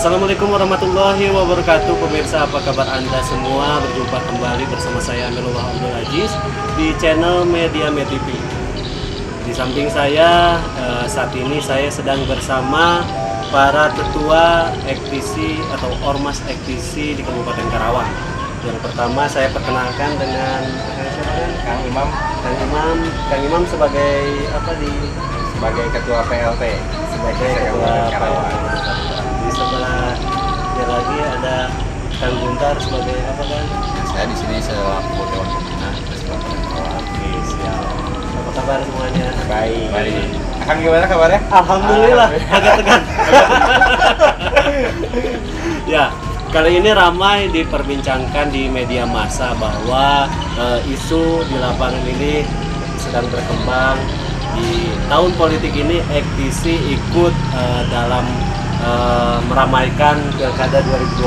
Assalamualaikum warahmatullahi wabarakatuh. Pemirsa, apa kabar Anda semua? Berjumpa kembali bersama saya Amirullah Abdul Aziz di channel Media TV. Di samping saya saat ini saya sedang bersama para ketua ektisi atau ormas ektisi di Kabupaten Karawang. Yang pertama saya perkenalkan dengan Kang Imam. Kang Imam sebagai apa Sebagai ketua PLT. Sebagai ketua Karawang. Di sebelah dia lagi ada Kang Guntar sebagai apa kan? Saya di sini selaku Dewan Pembina Kabupaten Karawang. Oke, siap. Apa kabar semuanya? Baik. Kang gimana kabarnya? Alhamdulillah, agak tegang. Ya, kali ini ramai diperbincangkan di media massa bahwa isu di lapangan ini sedang berkembang. Di tahun politik ini ektisi ikut dalam meramaikan Pilkada 2020,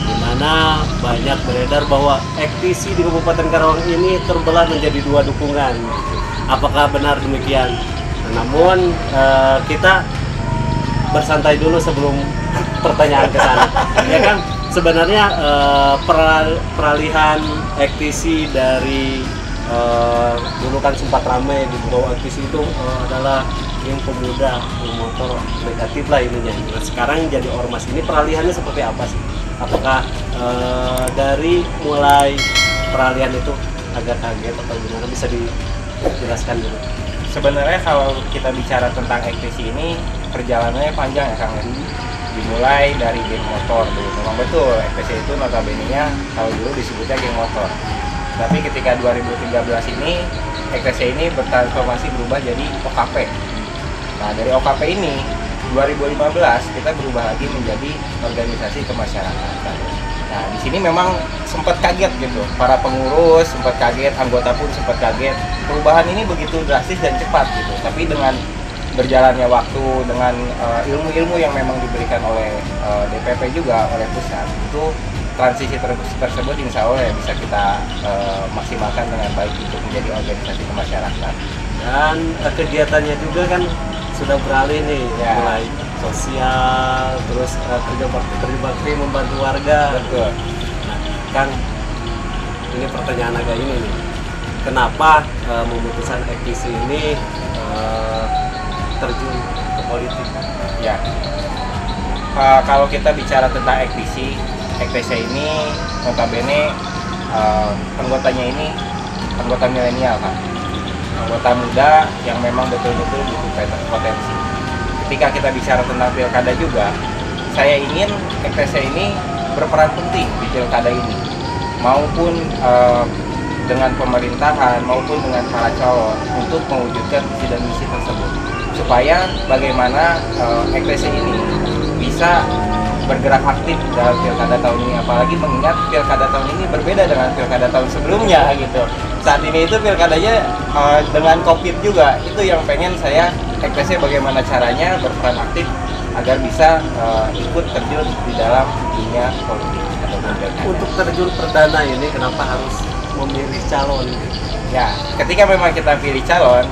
di mana banyak beredar bahwa ektisi di Kabupaten Karawang ini terbelah menjadi dua dukungan. Apakah benar demikian? Namun kita bersantai dulu sebelum pertanyaan ke sana. Ya kan, sebenarnya peralihan ektisi dari dulu kan sempat ramai di bahwa ektisi itu adalah yang pemuda, motor negatif lah ininya. Nah, sekarang jadi ormas ini peralihannya seperti apa sih? Apakah dari mulai peralihan itu agak kaget atau gimana, bisa dijelaskan dulu? Sebenarnya kalau kita bicara tentang ektisi ini perjalanannya panjang ya Kang. Dimulai dari geng motor dulu. Memang betul ektisi itu notabene-nya kalau dulu disebutnya geng motor. Tapi ketika 2013 ini ektisi ini bertransformasi berubah jadi OKP. Nah, dari OKP ini 2015 kita berubah lagi menjadi organisasi kemasyarakatan. Nah, di sini memang sempat kaget gitu. Para pengurus sempat kaget, anggota pun sempat kaget. Perubahan ini begitu drastis dan cepat gitu. Tapi dengan berjalannya waktu, dengan ilmu-ilmu yang memang diberikan oleh DPP juga, oleh pusat, itu transisi tersebut insya Allah ya bisa kita maksimalkan dengan baik untuk menjadi organisasi kemasyarakatan. Dan kegiatannya juga kan sudah beralih nih, ya. Mulai sosial, terus kerja bakti membantu warga. Betul. Nah, Kang, ini pertanyaan agak ini nih, kenapa memutuskan ektisi ini terjun ke politik? Ya, kalau kita bicara tentang ektisi ini notabene anggotanya ini anggota milenial kan, anggota muda yang memang betul-betul butuh potensi. Ketika kita bicara tentang pilkada juga, saya ingin ektisi ini berperan penting di pilkada ini, maupun dengan pemerintahan maupun dengan para calon untuk mewujudkan visi dan misi tersebut, supaya bagaimana ektisi ini bisa bergerak aktif dalam pilkada tahun ini, apalagi mengingat pilkada tahun ini berbeda dengan pilkada tahun sebelumnya gitu. Saat ini itu pilkadanya dengan COVID juga, itu yang pengen saya ektisi bagaimana caranya berperan aktif agar bisa ikut terjun di dalam dunia politik ataupun pilkada. Untuk terjun perdana ini kenapa harus memilih calon? Ya, ketika memang kita pilih calon,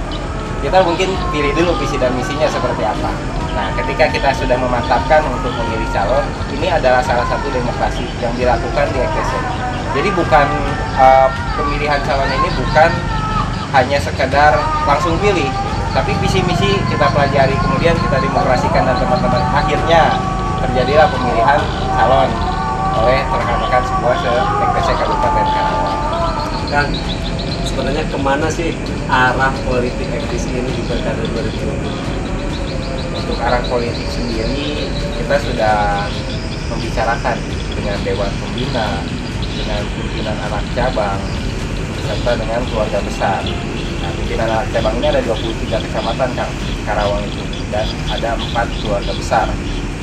kita mungkin pilih dulu visi dan misinya seperti apa. Nah, ketika kita sudah memantapkan untuk memilih calon, ini adalah salah satu demokrasi yang dilakukan di ektisi. Jadi bukan pemilihan calon ini bukan hanya sekedar langsung pilih, tapi visi misi kita pelajari, kemudian kita demokrasikan dan teman-teman, akhirnya terjadilah pemilihan calon oleh rekan-rekan semua se-ektisi Kabupaten Karawang. Kan sebenarnya kemana sih arah politik ektisi ini di Pilkada 2020? Untuk arah politik sendiri kita sudah membicarakan dengan Dewan Pembina, dengan pimpinan anak cabang, serta dengan keluarga besar. Nah, pimpinan anak cabang ini ada 23 kecamatan Karawang itu, dan ada 4 keluarga besar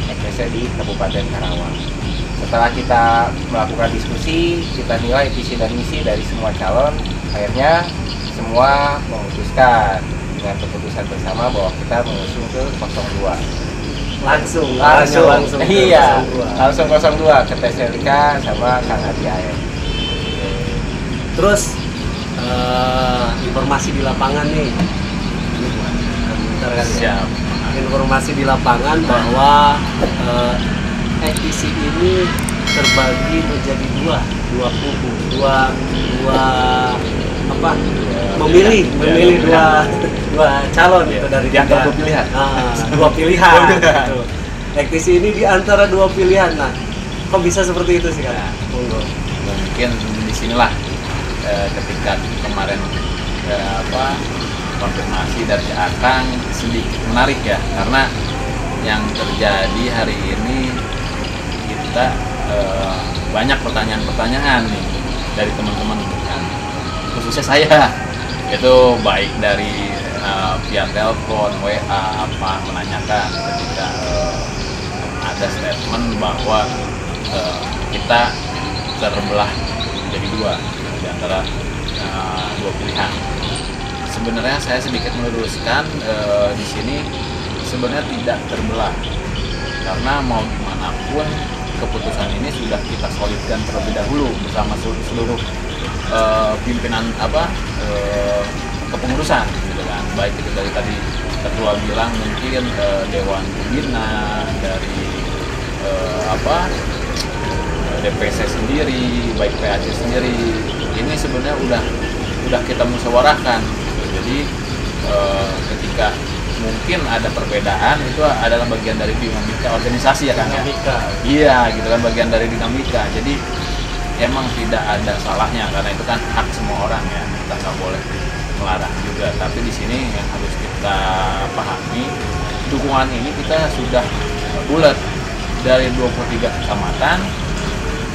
ektisi di Kabupaten Karawang. Setelah kita melakukan diskusi, kita nilai visi dan misi dari semua calon, akhirnya semua memutuskan dengan keputusan bersama bahwa kita mengusung ke 02. Langsung iya, langsung 02 ke Teselika sama Kang Adi Aem. Terus informasi di lapangan nih, bentar kan ya? Siap. Informasi di lapangan bahwa ekdisi ini terbagi menjadi dua kubu, dua apa? Memilih dua calon itu dari di antara dua pilihan. Dua pilihan. Gitu. Ekdisi ini di antara dua pilihan. Nah, kok bisa seperti itu sih, Kak? Mungkin disinilah ketika kemarin konfirmasi dari Akang sedikit menarik ya, karena yang terjadi hari ini kita banyak pertanyaan-pertanyaan nih dari teman-teman kan, khususnya saya itu baik dari via telepon, WA apa menanyakan ketika ada statement bahwa kita terbelah jadi dua di antara dua pilihan. Sebenarnya saya sedikit meluruskan di sini sebenarnya tidak terbelah, karena mau gimana pun keputusan ini sudah kita solidkan terlebih dahulu bersama seluruh pimpinan kepengurusan gitu kan, baik itu dari tadi ketua bilang mungkin dewan pembina dari DPC sendiri, baik PAC sendiri, ini sebenarnya udah kita musyawarahkan. Jadi ketika mungkin ada perbedaan itu adalah bagian dari dinamika organisasi ya kan ya. Iya gitu kan, bagian dari dinamika. Jadi emang tidak ada salahnya karena itu kan hak semua orang ya, kita nggak boleh melarang juga. Tapi di sini yang harus kita pahami, dukungan ini kita sudah bulat dari 23 kecamatan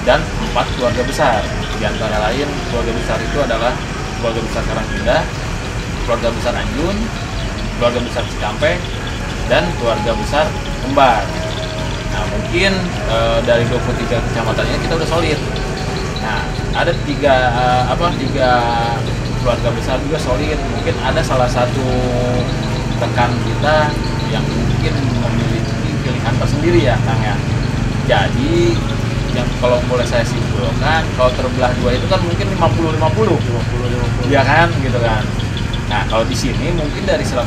dan 4 keluarga besar. Di antara lain keluarga besar itu adalah keluarga besar Karangpindah, keluarga besar Anjun, keluarga besar Cikampek, dan keluarga besar Kembar. Nah mungkin dari 23 kecamatan ini kita udah solid. Nah ada tiga keluarga besar juga solid. Mungkin ada salah satu rekan kita yang mungkin memiliki pilihan tersendiri ya Kang ya. Jadi yang kalau boleh saya simpulkan, kalau terbelah dua itu kan mungkin 50-50 ya kan gitu kan. Nah kalau di sini mungkin dari 100%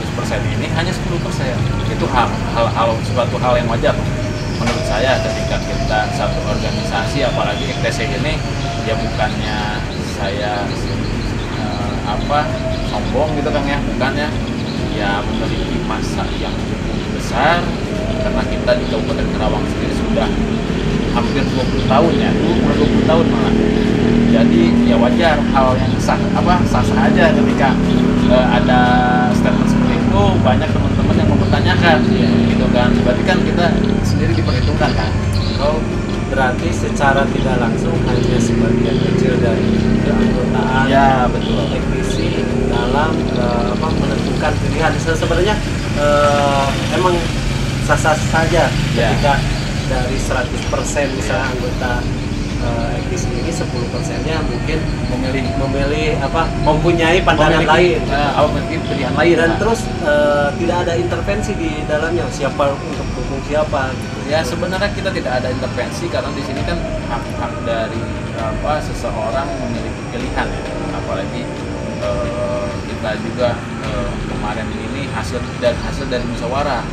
ini hanya 10%. Itu suatu hal yang wajar menurut saya ketika kita satu organisasi, apalagi EKTC ini ya bukannya saya sombong gitu kan ya, bukannya ya memiliki masa yang cukup besar, karena kita di Kabupaten Karawang sendiri sudah hampir 20 tahun ya, 20 tahun malah. Jadi ya wajar hal yang sah aja ketika ada statement seperti itu, banyak teman-teman yang mempertanyakan gitu kan. Berarti kan kita sendiri diperhitungkan kan. Oh, berarti secara tidak langsung hanya sebagian kecil dari keanggotaan Ya betul. teknisi dalam menentukan pilihan. Sebenarnya emang sah-sah saja ketika dari 100% misalnya anggota ekdisi ini 10%-nya mungkin memilih mempunyai pandangan lain, mungkin pilihan lain, dan terus tidak ada intervensi di dalamnya siapa untuk dukung siapa gitu. Ya sebenarnya kita tidak ada intervensi karena di sini kan hak dari seseorang memiliki pilihan ya. Apalagi kita juga kemarin ini hasil dari musyawarah.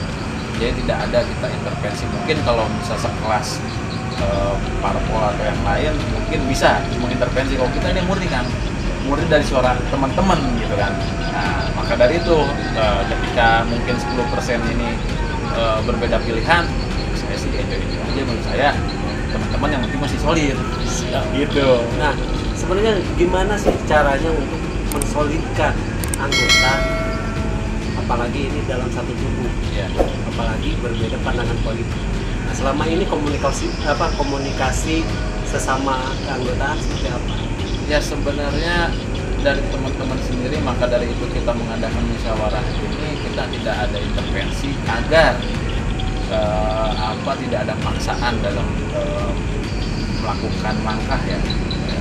Jadi tidak ada kita intervensi. Mungkin kalau bisa sekelas parpol atau yang lain mungkin bisa mengintervensi. Kalau kita ini murni dari suara teman-teman gitu kan. Nah maka dari itu ketika mungkin 10% ini berbeda pilihan, saya sih enjoy aja menurut saya. Teman-teman yang penting masih solid gitu. Nah sebenarnya gimana sih caranya untuk mensolidkan anggota, apalagi ini dalam satu tubuh, apalagi berbeda pandangan politik. Nah, selama ini komunikasi sesama keanggotaan seperti apa? Ya sebenarnya dari teman-teman sendiri, maka dari itu kita mengadakan musyawarah ini, kita tidak ada intervensi agar tidak ada paksaan dalam melakukan langkah ya.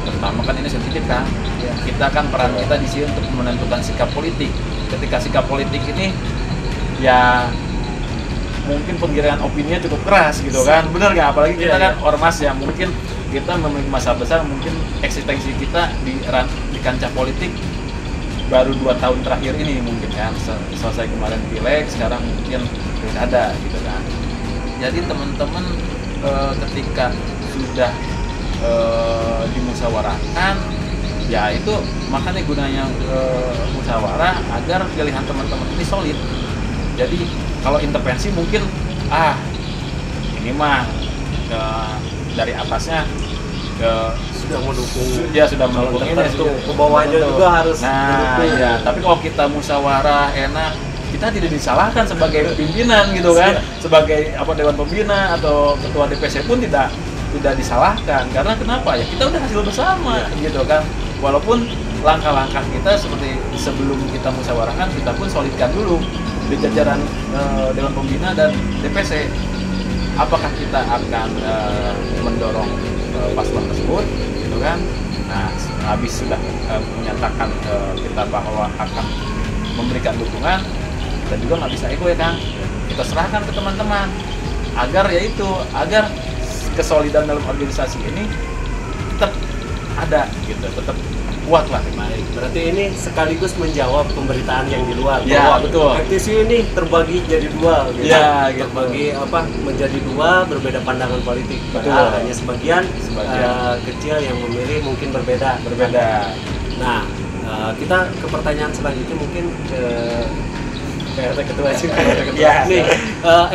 Pertama kan ini sensitif kan, kita kan peran kita di sini untuk menentukan sikap politik. Ketika sikap politik ini ya mungkin penggiringan opininya cukup keras gitu kan, benar nggak? Apalagi kita kan ormas ya, mungkin kita memiliki masa besar, mungkin eksistensi kita di kancah politik baru 2 tahun terakhir ini mungkin kan, selesai kemarin pileg, sekarang mungkin pilkada gitu kan. Jadi teman-teman ketika sudah dimusyawarahkan, ya itu makanya gunanya musyawarah agar pilihan teman-teman ini solid. Jadi kalau intervensi mungkin ini mah dari atasnya sudah mendukung, sudah mendukung ini, ke bawahnya juga harus mendukung. Ya, tapi kalau kita musyawarah enak, kita tidak disalahkan sebagai pimpinan gitu kan, sebagai dewan pembina atau ketua DPC pun tidak disalahkan, karena kenapa ya, kita udah hasil bersama gitu kan. Walaupun langkah-langkah kita seperti sebelum kita musyawarahkan, kita pun solidkan dulu di jajaran dewan pembina dan DPC, apakah kita akan mendorong paslon tersebut gitu kan. Nah, habis sudah menyatakan kita bahwa akan memberikan dukungan, kita juga nggak bisa ego ya Kang, kita serahkan ke teman-teman agar kesolidan dalam organisasi ini tetap ada gitu, tetap kuat lah. Baik, berarti ini sekaligus menjawab pemberitaan yang di luar ya, bahwa betul. FTC ini terbagi jadi dua gitu. Ya, gitu. Terbagi menjadi dua, berbeda pandangan politik. Padahal hanya sebagian kecil yang memilih mungkin berbeda. Nah, kita ke pertanyaan selanjutnya, mungkin ke PRT Ketua juga. Ya, nih,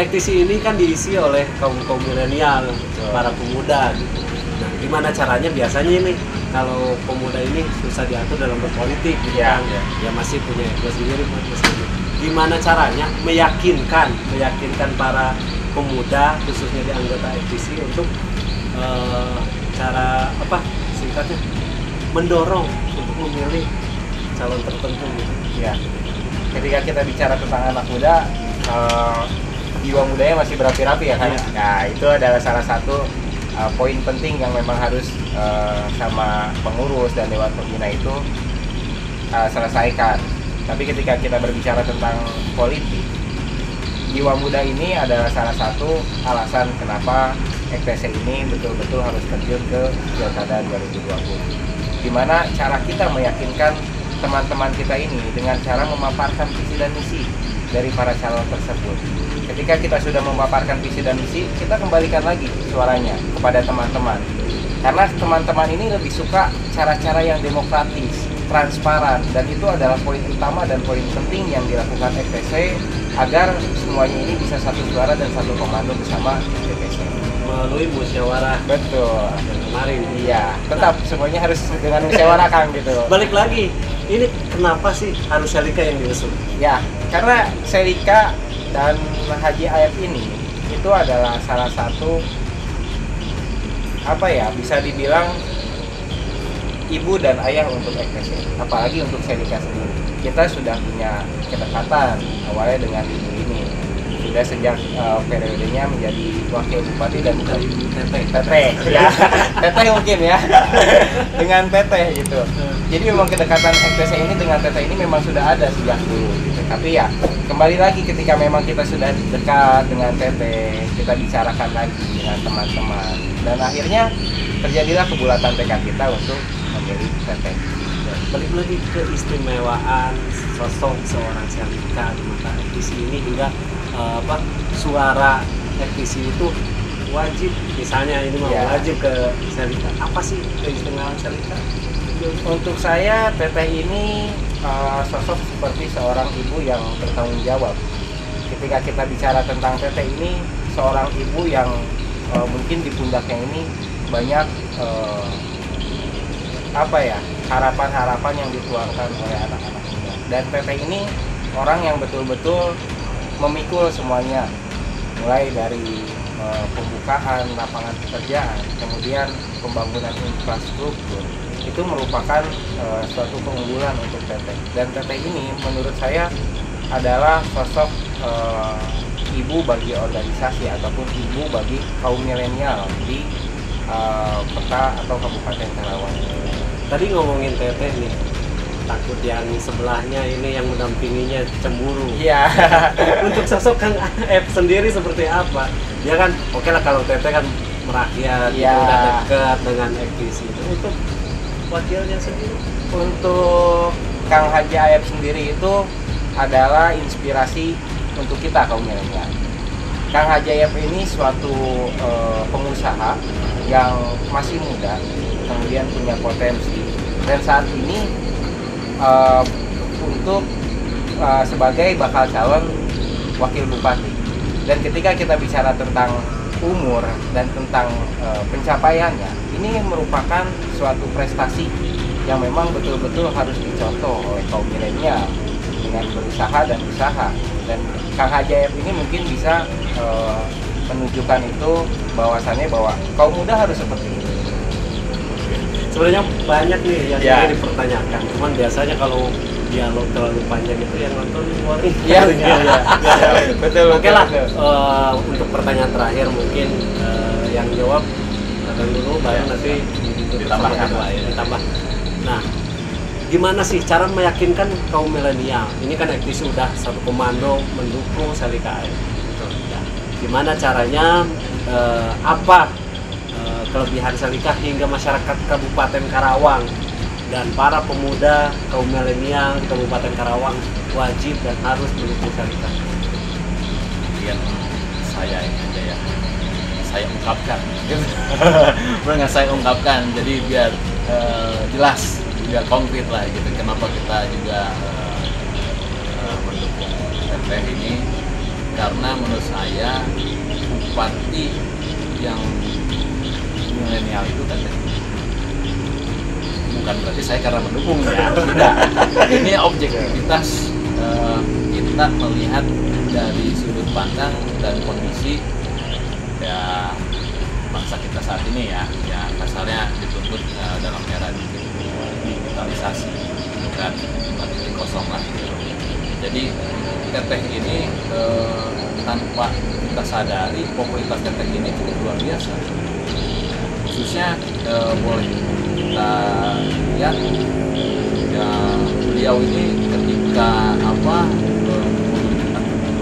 FTC ini kan diisi oleh kaum milenial, para pemuda gitu. Nah, gimana caranya biasanya ini kalau pemuda ini susah diatur dalam berpolitik gitu kan, ya masih punya ego sendiri. Gimana caranya meyakinkan para pemuda khususnya di anggota FTC untuk singkatnya mendorong untuk memilih calon tertentu gitu. Ya, ketika kita bicara tentang anak muda, jiwa mudanya masih berapi-api ya kan. Nah, itu adalah salah satu poin penting yang memang harus sama pengurus dan dewan pembina itu selesaikan. Tapi ketika kita berbicara tentang politik, jiwa muda ini adalah salah satu alasan kenapa FTC ini betul-betul harus terjun ke Pilkada 2020. Dimana cara kita meyakinkan teman-teman kita ini dengan cara memaparkan visi dan misi dari para calon tersebut. Ketika kita sudah memaparkan visi dan misi, kita kembalikan lagi suaranya kepada teman-teman. Karena teman-teman ini lebih suka cara-cara yang demokratis, transparan, dan itu adalah poin utama dan poin penting yang dilakukan FTC agar semuanya ini bisa satu suara dan satu komando bersama FTC. Melalui musyawarah. Betul. Kemarin. Iya, tetap semuanya harus dengan musyawarah Kang gitu. Balik lagi, ini kenapa sih harus Selika yang diusung? Ya, karena Selika dan Haji Ayat ini itu adalah salah satu bisa dibilang ibu dan ayah untuk FTC, apalagi untuk Selika sendiri. Kita sudah punya kedekatan awalnya dengan ibu ini, sudah sejak periodenya menjadi wakil bupati dan teteh ya, teteh mungkin ya, dengan teteh gitu. Jadi memang kedekatan FTC ini dengan teteh ini memang sudah ada sejak dulu gitu. Tapi ya kembali lagi ketika memang kita sudah dekat dengan teteh, kita bicarakan lagi dengan teman-teman, dan akhirnya terjadilah kebulatan tekad kita untuk memilih teteh. Balik lagi ke istimewaan sosok seorang Selika di mata FTC ini, hingga suara FTC itu wajib, misalnya ini mau wajib ke Selika. Apa sih keistimewaan Selika? Untuk saya, teteh ini sosok seperti seorang ibu yang bertanggung jawab. Ketika kita bicara tentang teteh ini, seorang ibu yang mungkin di pundaknya ini banyak harapan-harapan yang dituangkan oleh anak-anak muda. Dan teteh ini orang yang betul-betul memikul semuanya, mulai dari pembukaan lapangan pekerjaan, kemudian pembangunan infrastruktur. Itu merupakan suatu keunggulan untuk teteh. Dan teteh ini menurut saya adalah sosok ibu bagi organisasi ataupun ibu bagi kaum milenial di kota atau kabupaten Karawang. Tadi ngomongin teteh nih, takut yang sebelahnya ini yang mendampinginya cemburu. Iya. Untuk sosok Kang F sendiri seperti apa? Dia kan oke lah kalau teteh kan merakyat, udah dekat dengan FTC. Untuk wakilnya sendiri, untuk Kang Haji Ayat sendiri itu adalah inspirasi untuk kita kaum milenial. Kang Hajayep ini suatu pengusaha yang masih muda, kemudian punya potensi, dan saat ini untuk sebagai bakal calon wakil bupati. Dan ketika kita bicara tentang umur dan tentang pencapaiannya, ini merupakan suatu prestasi yang memang betul-betul harus dicontoh oleh kaum milenial dengan berusaha dan usaha. Dan Kang Hajayep ini mungkin bisa menunjukkan itu bahwasannya bahwa kaum muda harus seperti ini. Sebenarnya banyak nih yang Ya. ingin dipertanyakan, cuman biasanya kalau dialog terlalu panjang itu yang nonton boring. Iya, betul. Oke lah, betul. untuk pertanyaan terakhir mungkin yang jawab Abang dulu, baru nanti Ditambahkan lah ya. ditambah. Nah, gimana sih cara meyakinkan kaum milenial? Ini kan aktivis sudah satu komando mendukung Salika Air. Ya. Gimana caranya? Apa kelebihan Salika hingga masyarakat Kabupaten Karawang dan para pemuda kaum milenial di Kabupaten Karawang wajib dan harus mendukung Salika? Kemudian saya ini aja ya, saya ungkapkan. Benar saya ungkapkan, jadi biar jelas, biar konkret lah gitu. Kenapa kita juga mendukung teteh ini? Karena menurut saya bupati yang milenial itu teteh. Bukan berarti saya karena mendukung ya, tidak. Ini objektivitas kita melihat dari sudut pandang dan kondisi ya bangsa kita saat ini ya kasarnya dituntut dalam era digitalisasi, bukan 4.0 lah. Jadi teteh ini tanpa kita sadari popularitas teteh ini cukup luar biasa. Khususnya boleh kita lihat ya beliau ini ketika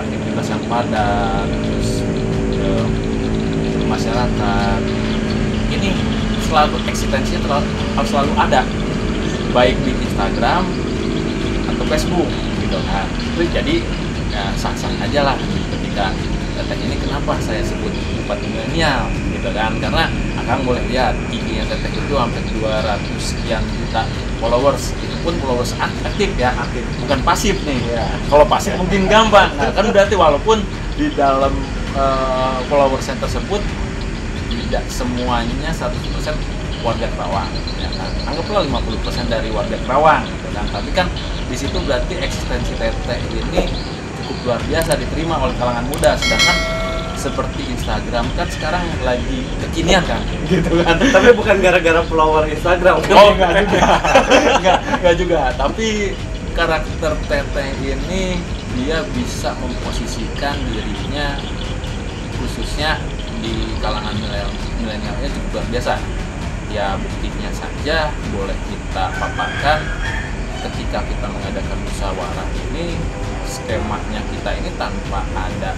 aktivitas yang padat, terus masyarakat ini selalu eksistensinya selalu ada, baik di Instagram atau Facebook gitu kan. Itu jadi ya sah-sah aja lah ketika teteh ini. Kenapa saya sebut bupati milenial gitu kan, karena Akang boleh lihat IG-nya teteh itu hampir 200 sekian juta followers. Itu pun followers aktif ya, aktif, bukan pasif nih ya. Kalau pasif mungkin gampang. Nah kan berarti walaupun di dalam followersnya tersebut tidak semuanya 100% warga Kerawang ya kan? Anggaplah 50% dari warga Kerawang gitu kan. Tapi kan di situ berarti eksistensi teteh ini cukup luar biasa diterima oleh kalangan muda. Sedangkan seperti Instagram kan sekarang lagi kekinian kan gitu kan. Tapi bukan gara-gara follower Instagram. Oh enggak juga. enggak juga, tapi karakter teteh ini dia bisa memposisikan dirinya khususnya di kalangan milenialnya cukup luar biasa. Ya buktinya saja boleh kita paparkan ketika kita mengadakan musyawarah ini, skemanya kita ini tanpa ada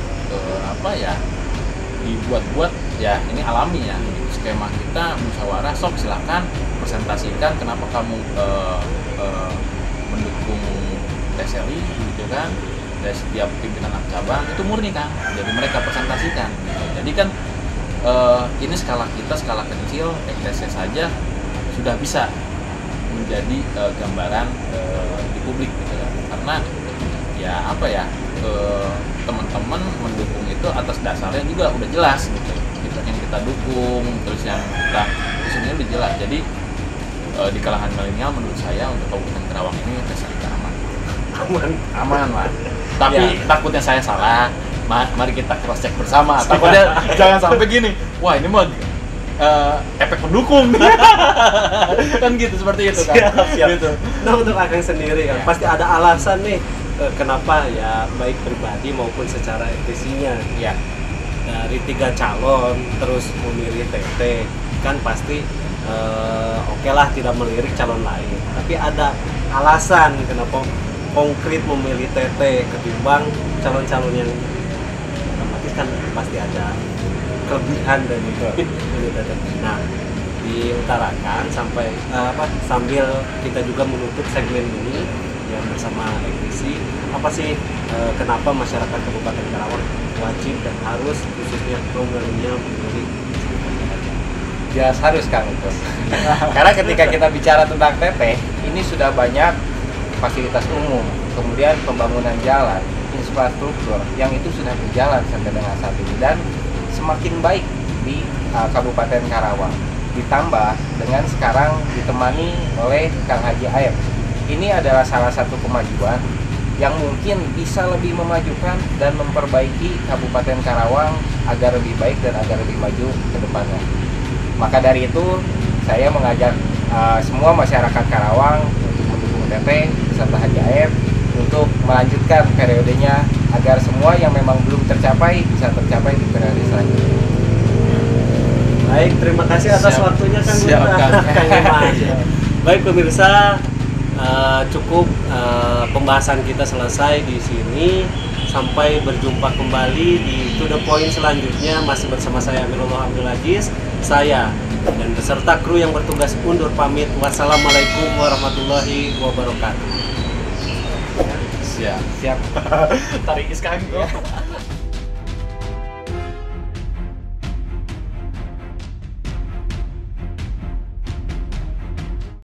dibuat-buat ya, ini alami ya. Skema kita musyawarah, sok silakan presentasikan kenapa kamu mendukung Teseli gitu kan. Dari setiap pimpinan cabang itu murni kan, jadi mereka presentasikan gitu. Jadi kan ini skala kita skala kecil, EKTC saja sudah bisa menjadi gambaran di publik gitu kan. Karena ya teman-teman mendukung itu atas dasarnya juga udah jelas gitu, yang kita dukung, terus yang kita sebenarnya udah jelas. Jadi di kalangan milenial menurut saya untuk Kabupaten Karawang ini Salika aman lah. Tapi ya, takutnya saya salah. Mari kita cross check bersama. Takutnya jangan sampai gini. Wah ini mah efek pendukung. Kan gitu, seperti itu kan. Siap. Gitu. Nah untuk Akang sendiri kan pasti ada alasan nih kenapa ya, baik pribadi maupun secara ektisinya ya. Dari 3 calon terus memilih TT kan pasti oke lah tidak melirik calon lain. Tapi ada alasan kenapa konkret memilih TT ketimbang calon-calon yang otomatis kan pasti ada kelebihan dari TT. Nah, diutarakan sampai sambil kita juga menutup segmen ini, ya bersama Ektisi, apa sih kenapa masyarakat Kabupaten Karawang wajib dan harus khususnya kaum milenial memilih Jelas harus Kang itu. Karena ketika kita bicara tentang TT, ini sudah banyak fasilitas umum, kemudian pembangunan jalan, infrastruktur yang itu sudah berjalan sampai dengan saat ini dan semakin baik di Kabupaten Karawang. Ditambah dengan sekarang ditemani oleh Kang Haji Aep. Ini adalah salah satu kemajuan yang mungkin bisa lebih memajukan dan memperbaiki Kabupaten Karawang agar lebih baik dan agar lebih maju ke depannya. Maka dari itu, saya mengajak semua masyarakat Karawang untuk mendukung TT beserta Haji Aep untuk melanjutkan periodenya agar semua yang memang belum tercapai bisa tercapai di periode selanjutnya. Baik, terima kasih atas waktunya Kang Siap, Baik pemirsa, cukup pembahasan kita selesai di sini. Sampai berjumpa kembali di To The Point selanjutnya, masih bersama saya Amirullah Abdul Aziz. Saya dan beserta kru yang bertugas undur pamit. Wassalamualaikum warahmatullahi wabarakatuh. Siap. Siap. Tarik iskan.